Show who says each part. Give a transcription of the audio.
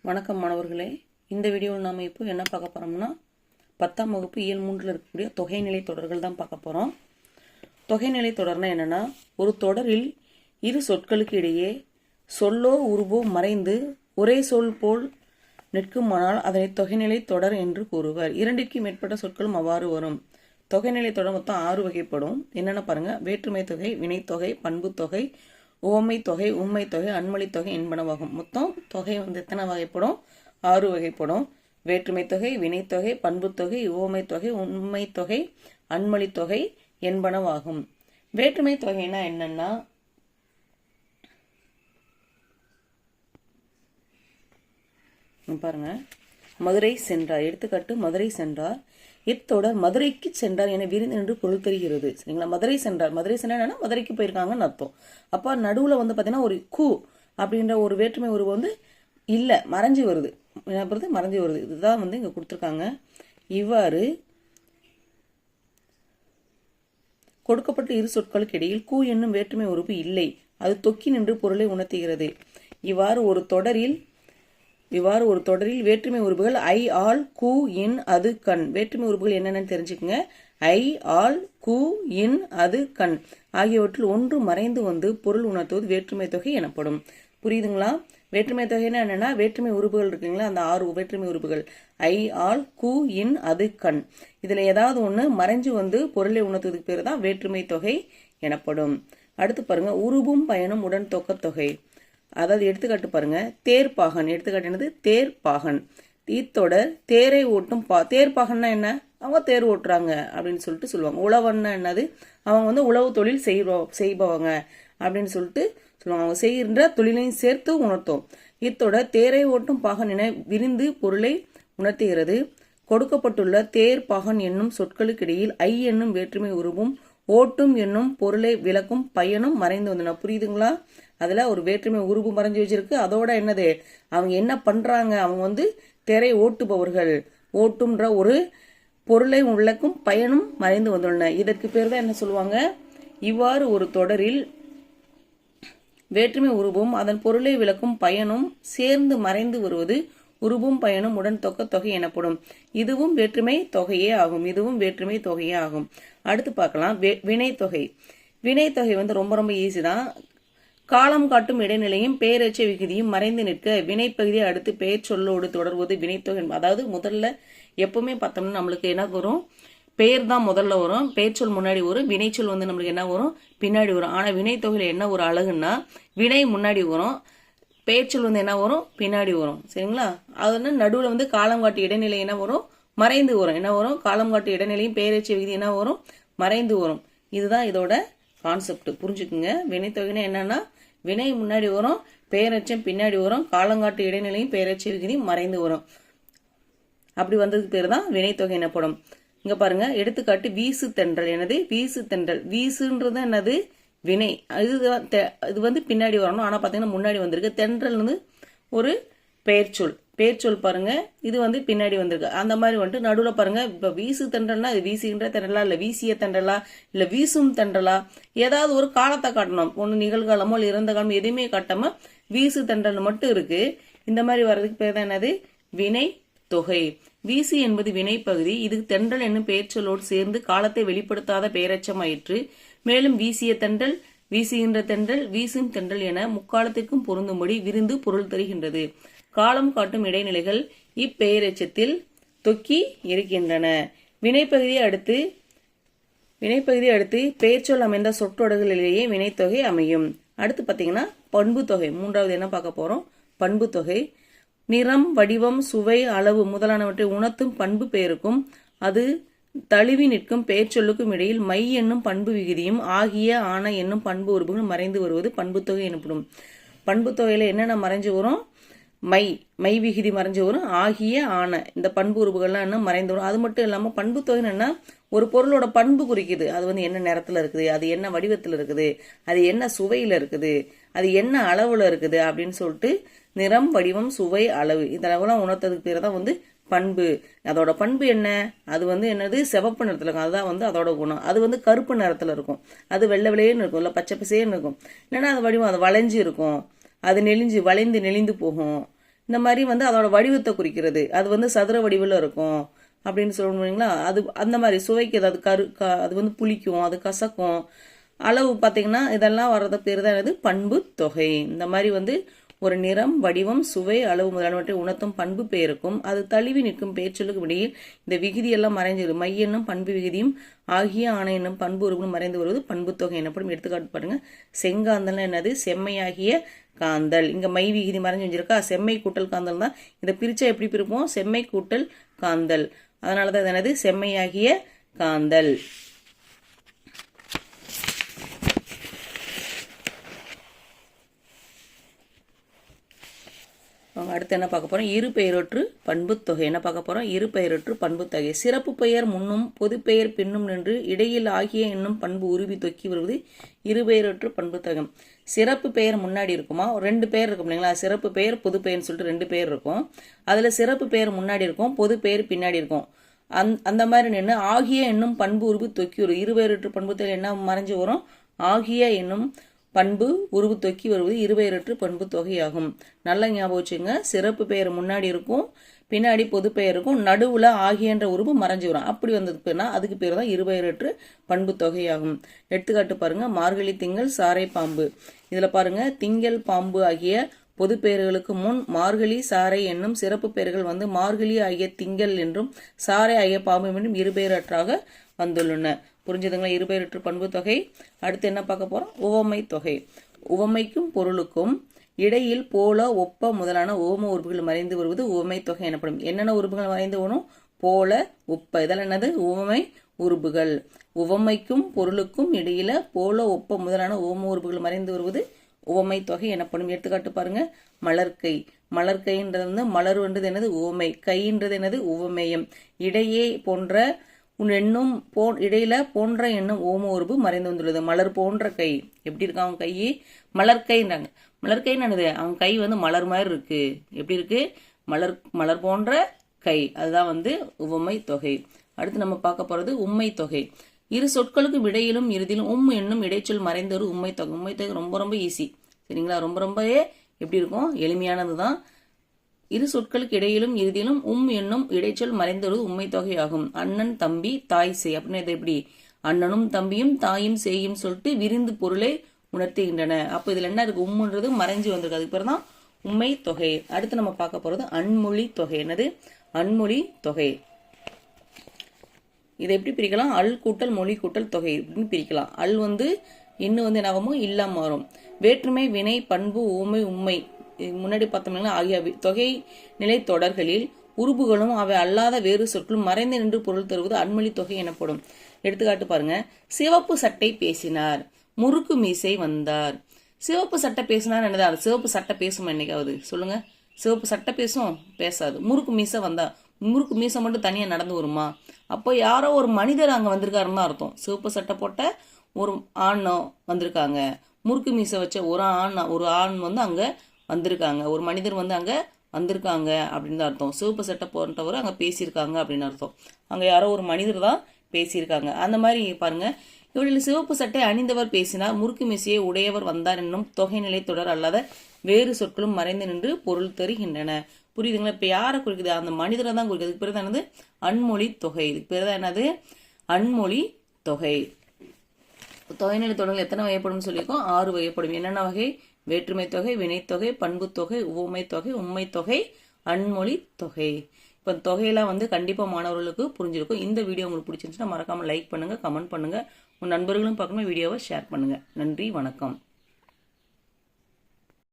Speaker 1: வணக்கம் மாணவர்களே. இந்த வீடியோவில் நாம் இப்போ என்ன பார்க்க போகிறோம்னா 10ஆம் வகுப்பு இயல் 3ல் இருக்கக்கூடிய தொகைநிலை தொடர்கள் தான் பார்க்க போகிறோம். தொகைநிலை தொடர்னா என்னென்னா, ஒரு தொடரில் இரு சொற்களுக்கு இடையே சொல்லோ உருவோ மறைந்து ஒரே சொல் போல் நிற்குமானால் அதனை தொகைநிலை தொடர் என்று கூறுவர். இரண்டிற்கு மேற்பட்ட சொற்களும் அவ்வாறு வரும். தொகைநிலை தொடர் மொத்தம் 6 வகைப்படும். என்னென்ன பாருங்க: வேற்றுமை தொகை, வினைத்தொகை, பண்பு தொகை, உவமை தொகை, உண்மை தொகை, அன்மொழி தொகை என்பனவாகும். மொத்தம் தொகை எத்தனை வகைப்படும்? 6 வகைப்படும். வேற்றுமை தொகை, வினைத்தொகை, பண்பு தொகை, உவமை தொகை, உண்மை தொகை, அன்மொழி தொகை என்பனவாகும். வேற்றுமை தொகைனா என்னன்னா, பாருங்க, மதுரை சென்றார். எடுத்துக்காட்டு: மதுரை சென்றார். இத்தொடர் மதுரைக்கு சென்றார் என விரிந்து நின்று பொருள் தெரிகிறது. சரிங்களா? மதுரை சென்றார். மதுரை சென்றார் மதுரைக்கு போயிருக்காங்கன்னு அர்த்தம். அப்ப நடுவுல பாத்தீங்கன்னா ஒரு கு அப்படின்ற ஒரு வேற்றுமை உருவம் இல்ல, மறைஞ்சு வருது. மறைஞ்சு வருது. இதுதான் இங்க கொடுத்துருக்காங்க. இவ்வாறு கொடுக்கப்பட்ட இரு சொற்களுக்கு இடையில் கு என்னும் வேற்றுமை உறுப்பு இல்லை. அது தொக்கி நின்று பொருளை உணர்த்துகிறது. இவ்வாறு ஒரு தொடரில் வேற்றுமை உறுப்புகள் ஐ, ஆல், கு, இன், அது, கண். வேற்றுமை உறுப்புகள் என்னென்னு தெரிஞ்சுக்கங்க. ஐ, ஆல், கு, இன், அது, கண் ஆகியவற்றில் ஒன்று மறைந்து பொருள் உணர்த்துவது வேற்றுமை தொகை எனப்படும். புரியுதுங்களா? வேற்றுமை தொகைன்னா என்னன்னா, வேற்றுமை உறுப்புகள் இருக்குங்களா, அந்த 6 வேற்றுமை உறுப்புகள் ஐ, ஆல், கு, இன், அது, கண். இதுல ஏதாவது ஒண்ணு மறைஞ்சு பொருளை உணர்த்துவதுக்கு பேர் தான் வேற்றுமை தொகை எனப்படும். அடுத்து பாருங்க, உருபும் பயனும் உடன் தொக்க தொகை. அதாவது எடுத்துக்காட்டு பாருங்க, தேர்ப்பாகன். எடுத்துக்காட்டு என்னது? தேர்ப்பாகன். இத்தொடர் தேரை ஓட்டும் தேர்ப்பாகன்னா என்ன? அவங்க தேர் ஓட்டுறாங்க அப்படின்னு சொல்லிட்டு சொல்லுவாங்க. உழவன்னா என்னது? அவங்க உழவு தொழில் செய்பவங்க அப்படின்னு சொல்லிட்டு சொல்லுவாங்க. அவங்க செய்கின்ற தொழிலையும் சேர்த்து உணர்த்தும். இத்தொடர் தேரை ஓட்டும் பாகன் என விரிந்து பொருளை உணர்த்துகிறது. கொடுக்கப்பட்டுள்ள தேர் பாகன் என்னும் சொற்களுக்கிடையில் ஐ என்னும் வேற்றுமை உருவும் ஓட்டும் என்னும் பொருளை விளக்கும் பயனும் மறைந்து வந்தன. புரியுதுங்களா? அதுல ஒரு வேற்றுமை உருவு மறைஞ்சு வச்சிருக்கு. அதோட என்னது? அவங்க என்ன பண்றாங்க? அவங்க தேரை ஓட்டுபவர்கள். ஓட்டும்ன்ற ஒரு பொருளை விளக்கும் பயனும் மறைந்து வந்துள்ளன. இதற்கு பேர் தான் என்ன சொல்லுவாங்க? இவ்வாறு ஒரு தொடரில் வேற்றுமை உருவும் அதன் பொருளை விளக்கும் பயனும் சேர்ந்து மறைந்து வருவது உருவும் பயனும் உடன் தொக்க தொகை எனப்படும். இதுவும் வேற்றுமை தொகையே ஆகும். அடுத்து பார்க்கலாம், வினைத்தொகை. வினைத்தொகை ரொம்ப ரொம்ப ஈஸி தான். காலம் காட்டும் இடைநிலையும் பெயரெச்ச விகுதியும் மறைந்து நிற்க வினைப்பகுதியை அடுத்து பெயர் சொல்லோடு தொடர்வது வினைத்தொகை. அதாவது முதல்ல எப்பவுமே பார்த்தோம்னா நம்மளுக்கு என்ன வரும்? பெயர் தான் முதல்ல வரும், பெயர் சொல் முன்னாடி வரும், வினைச்சொல் நம்மளுக்கு என்ன வரும்? பின்னாடி வரும். ஆனா வினைத்தொகையில என்ன ஒரு அழகுன்னா, வினை முன்னாடி வரும், பெயர்ச்சொல் என்ன வரும்? பின்னாடி வரும். சரிங்களா? அது நடுவுல காலம் காட்டு இடைநிலை என்ன வரும்? மறைந்து வரும். என்ன வரும்? காலம் காட்டு இடைநிலையும் பெயரெச்ச விகுதி என்ன வரும்? மறைந்து வரும். இதுதான் இதோட கான்செப்ட். புரிஞ்சுக்குங்க. வினைத்தொகைனா என்னன்னா, வினை முன்னாடி வரும், பெயரெச்சம் பின்னாடி வரும், காலங்காட்டு இடைநிலையும் பெயரெச்ச விகுதி மறைந்து வரும். அப்படி வந்ததுக்கு பேர் தான் வினைத்தொகை எனப்படும். இங்க பாருங்க, எடுத்துக்காட்டு வீசு தென்றல். என்னது? வீசு தென்றல். வீசுன்றது என்னது? வினை. இது பின்னாடி வரணும். ஆனா பாத்தீங்கன்னா முன்னாடி வந்திருக்கு. தென்றல் ஒரு பெயர்ச்சொல். பெயர்ச்சொல் பாருங்க, இது பின்னாடி வந்திருக்கு. அந்த மாதிரி நடுவுல பாருங்க, இப்ப வீசு தென்றல்னா இது வீசுகின்ற தென்றலா, இல்ல வீசிய தென்றலா, இல்ல வீசும் தென்றலா, ஏதாவது ஒரு காலத்தை காட்டணும். ஒண்ணு நிகழ்காலமோ இல்ல இறந்த காலமோ எதுவுமே காட்டாம வீசு தென்றல் மட்டும் இருக்கு. இந்த மாதிரி வர்றதுக்கு பேர் தான் என்னது? வினை தொகை. வீசு என்பது வினைப்பகுதி. இது தென்றல் என்னும் பெயர்ச்சொல்லோடு சேர்ந்து காலத்தை வெளிப்படுத்தாத பெயரச்சமாயிற்று. மேலும் வீசிய தென்றல், வீசுகின்ற தென்றல், வீசும் தென்றல் என முக்காலத்திற்கும் பொருந்தும்படி விரிந்து பொருள் தருகின்றது. காலம் காட்டும் இடைநிலைகள் இப்பெயரெச்சத்தில் தொக்கி இருக்கின்றன. வினைப்பகுதியை அடுத்து பெயர்ச்சொல் அமைந்த சொற்றொடர்களிலேயே வினைத்தொகை அமையும். அடுத்து பாத்தீங்கன்னா பண்பு தொகை. மூன்றாவது என்ன பார்க்க போறோம்? பண்பு தொகை. நிறம், வடிவம், சுவை, அளவு முதலானவற்றை உணர்த்தும் பண்பு பெயருக்கும் அது தழுவி நிற்கும் பெயர் சொல்லுக்கும் இடையில் மை என்னும் பண்பு விகுதியும் ஆகிய ஆன என்னும் பண்பு உறுப்புகள் மறைந்து வருவது பண்பு தொகை எனப்படும். பண்பு தொகையில என்னென்ன மறைஞ்சு வரும்? மை விகுதி மறைஞ்சு வரும். ஆகிய ஆன இந்த பண்பு உறுப்புகள்லாம் என்ன மறைந்து வரும். அது மட்டும் இல்லாம பண்பு தொகை என்ன? ஒரு பொருளோட பண்பு குறிக்குது. அது என்ன நிறத்துல இருக்குது, அது என்ன வடிவத்துல இருக்குது, அது என்ன சுவையில இருக்குது, அது என்ன அளவுல இருக்குது அப்படின்னு சொல்லிட்டு நிறம், வடிவம், சுவை, அளவு இதெல்லாம் உணர்த்ததுக்கு பேர் தான் பண்பு. அதோட பண்பு என்ன? அது என்னது? சிவப்பு நிறத்துல இருக்கும். அதுதான் அதோட குணம். அது கருப்பு நிறத்துல இருக்கும். அது வெள்ளை வெள்ளையன்னு இருக்கும், இல்ல பச்சை பசேன்னு இருக்கும். இல்லைன்னா அது வடிவம் அது வளைஞ்சு இருக்கும், அது வளைந்து நெளிந்து போகும். இந்த மாதிரி வந்து அதோட வடிவத்தை குறிக்கிறது. அது வந்து சதுர வடிவில் இருக்கும் அப்படின்னு சொல்லுவீங்களா. அது அந்த மாதிரி சுவைக்கு அது அது வந்து புளிக்கும், அது கசக்கும். அளவு பார்த்தீங்கன்னா இதெல்லாம் வர்றத பேர் தான் என்னது பண்பு தொகை. இந்த மாதிரி வந்து ஒரு நிறம், வடிவம், சுவை, அளவு முதலானவற்றை உணர்த்தும் பண்பு பெயருக்கும் அது தழுவி நிற்கும் பெயர்ச்சொல்லுக்கு இடையில் இந்த விகுதியெல்லாம் மறைஞ்சிரு மை என்னும் பண்பு விகுதியும் ஆகிய ஆணை என்னும் பண்பு உருவம் மறைந்து வருவது பண்பு தொகை எனப்படும். எடுத்துக்காட்டு பாருங்க. செங்காந்தல் என்னது செம்மையாகிய காந்தல். இங்க மை விகுதி மறைஞ்சு வச்சிருக்கா. செம்மை கூட்டல் காந்தல் தான். இதை பிரிச்சா எப்படி பிரிப்போம்? செம்மை கூட்டல் காந்தல். அதனாலதான் இது என்னது செம்மையாகிய காந்தல். அடுத்து என்ன பார்க்க போறோம்? இரு பெயரொற்று பண்பு தொகை. என்ன பார்க்க போறோம்? இரு பெயரொற்று பண்பு தொகை. சிறப்பு பெயர் முன்னும் பொது பெயர் பின்னும் நின்று இடையில் ஆகிய என்னும் பண்பு உருவி தொக்கி வருவது இரு பெயரொற்று பண்பு தொகை. சிறப்பு பெயர் முன்னாடி இருக்குமா? ரெண்டு பெயர் இருக்கும் இல்லைங்களா? சிறப்பு பெயர் பொது பெயர்னு சொல்லிட்டு ரெண்டு பெயர் இருக்கும். அதுல சிறப்பு பெயர் முன்னாடி இருக்கும், பொது பெயர் பின்னாடி இருக்கும். அந்த மாதிரி நின்று ஆகிய என்னும் பண்பு உருவி தொக்கி வரும். இரு பெயரொற்று பண்பு தொகை என்ன மறைஞ்சு வரும்? ஆகிய என்னும் பண்பு உருவு தொக்கி வருவது இருபெயரற்று பண்பு தொகையாகும். நல்ல ஞாபகம் வச்சுங்க. சிறப்பு பெயர் முன்னாடி இருக்கும், பின்னாடி பொது பெயர் இருக்கும், நடுவுல ஆகியன்ற உருவு மறைஞ்சு வரும். அப்படி வந்ததுக்குன்னா அதுக்கு பேர் தான் இருபெயரற்று பண்பு தொகையாகும். எடுத்துக்காட்டு பாருங்க. மார்கழி திங்கள் சாரை பாம்பு. இதுல பாருங்க, திங்கள் பாம்பு ஆகிய பொது பெயர்களுக்கு முன் மார்கழி சாரை என்னும் சிறப்பு பெயர்கள் வந்து மார்கழி ஆகிய திங்கள் என்றும் சாரை ஆகிய பாம்பு என்றும் இருபெயரற்றாக வந்துள்ளன. புரிஞ்சதுங்களா? இருபெயரற்று பண்பு தொகை. அடுத்து என்ன பார்க்க போறோம்? உவமை தொகை. உவமைக்கும் பொருளுக்கும் இடையில் போல, ஒப்ப முதலான உவம உறுப்புகள் மறைந்து வருவது உவமை தொகை எனப்படும். என்னென்ன உறுப்புகள் மறைந்து வரும்? போல, ஒப்ப. இதெல்லாம் என்னது? உவமை உறுப்புகள். உவமைக்கும் பொருளுக்கும் இடையில போல, ஒப்ப முதலான உவம உறுப்புகள் மறைந்து வருவது உவமை தொகை எனப்படும். எடுத்துக்காட்டு பாருங்க. மலர்கை. மலர்கைன்றது மலர்ன்றது என்னது? உவமை. கைன்றது என்னது? உவமேயம். இடையே போன்ற என்னும் இடையில போன்ற என்னும் ஓம உருவு மறைந்து வந்துள்ளது. மலர் போன்ற கை. எப்படி இருக்கு அவன் கை? மலர்கைன்றாங்க. மலர்கைன்னு என்னது? அவன் கை வந்து மலர் மாதிரி இருக்கு. எப்படி இருக்கு? மலர் போன்ற கை. அதுதான் வந்து உவமை தொகை. அடுத்து நம்ம பார்க்க போறது உம்மை தொகை. இரு சொற்களுக்கு இடையிலும் இறுதியிலும் என்னும் இடைச்சொல் மறைந்து ஒரு உம்மை தொகை. உம்மை தொகை ரொம்ப ரொம்ப ஈஸி. சரிங்களா? ரொம்பவே எப்படி இருக்கும்? எளிமையானதுதான். இரு சொற்களுக்கு இடையிலும் இறுதியிலும் என்னும் இடைச்சொல் மறைந்தது உண்மை தொகையாகும். அண்ணன் தம்பி தாய் சேய் அப்படின்னு இது எப்படி? அண்ணனும் தம்பியும் தாயும் சேயும் சொல்லிட்டு விரிந்து பொருளை உணர்த்துகின்றன. அப்ப இதுல என்ன இருக்கு? உம்முன்றது மறைஞ்சு வந்திருக்கு. அதுக்கு பிறகு தான் உண்மை தொகை. அடுத்து நம்ம பார்க்க போறது அன்மொழி தொகை. என்னது? அன்மொழி தொகை. இதை எப்படி பிரிக்கலாம்? அல் கூட்டல் மொழி கூட்டல் தொகை அப்படின்னு பிரிக்கலாம். அல் வந்து இன்னும் வந்து என்னாகுமோ இல்லாம வரும். வேற்றுமை, வினை, பண்பு, ஊமை, உண்மை முன்னாடி பார்த்தோம்னா ஆகிய தொகை நிலை தொடர்களில் உருபுகளும் அவை அல்லாத வேறு சொற்களும் மறைந்து நின்று பொருள் தருவது அன்மொழி தொகை எனப்படும். எடுத்துக்காட்டு பாருங்க. சிவப்பு சட்டை பேசினார், முறுக்கு மீசை வந்தார். சிவப்பு சட்டை பேசினார் என்னதா? சிவப்பு சட்டை பேசுமா என்னைக்காவது? சொல்லுங்க. சிவப்பு சட்டை பேசும்? பேசாது. முறுக்கு மீசை வந்தா? முறுக்கு மீசை மட்டும் தனியா நடந்து வருமா? அப்போ யாரோ ஒரு மனிதர் அங்க வந்திருக்காருன்னு தான் அர்த்தம். சிவப்பு சட்டை போட்ட ஒரு ஆண் வந்திருக்காங்க, முறுக்கு மீசை வச்ச ஒரு ஆண் வந்து அங்க வந்திருக்காங்க, ஒரு மனிதர் வந்து அங்க வந்திருக்காங்க அப்படின்னு தான் அர்த்தம். சிவப்பு சட்டை போன்றவர் அங்க பேசியிருக்காங்க அப்படின்னு அர்த்தம். அங்க யாரோ ஒரு மனிதர் தான் பேசியிருக்காங்க. அந்த மாதிரி பாருங்க. இவரில் சிவப்பு சட்டை அணிந்தவர் பேசினார், முறுக்கு மீசையை உடையவர் வந்தார் என்னும் தொகைநிலை தொடர் அல்லாத வேறு சொற்களும் மறைந்து நின்று பொருள் தருகின்றன. புரியுதுங்களா? இப்ப யாரை குறிக்குது? அந்த மனிதரை தான் குறிக்குது. இதுக்கு பேர் தான் என்னது? அன்மொழி தொகை. இதுக்கு பேர் தான் என்னது? அன்மொழி தொகை. தொகைநிலை தொடர்கள் எத்தனை வகைப்படும் சொல்லியிருக்கோம்? 6 வகைப்படும். என்னென்ன வகை? வேற்றுமை தொகை, வினைத்தொகை, பண்பு தொகை, உவமை தொகை, உண்மை தொகை, அன்மொழி தொகை. இப்ப தொகையெல்லாம் வந்து கண்டிப்பா மாணவர்களுக்கு புரிஞ்சிருக்கும். இந்த வீடியோ உங்களுக்கு பிடிச்சிருந்துச்சுன்னா மறக்காம லைக் பண்ணுங்க, கமெண்ட் பண்ணுங்க. உங்க நண்பர்களும் பார்க்கணும், வீடியோவை ஷேர் பண்ணுங்க. நன்றி, வணக்கம்.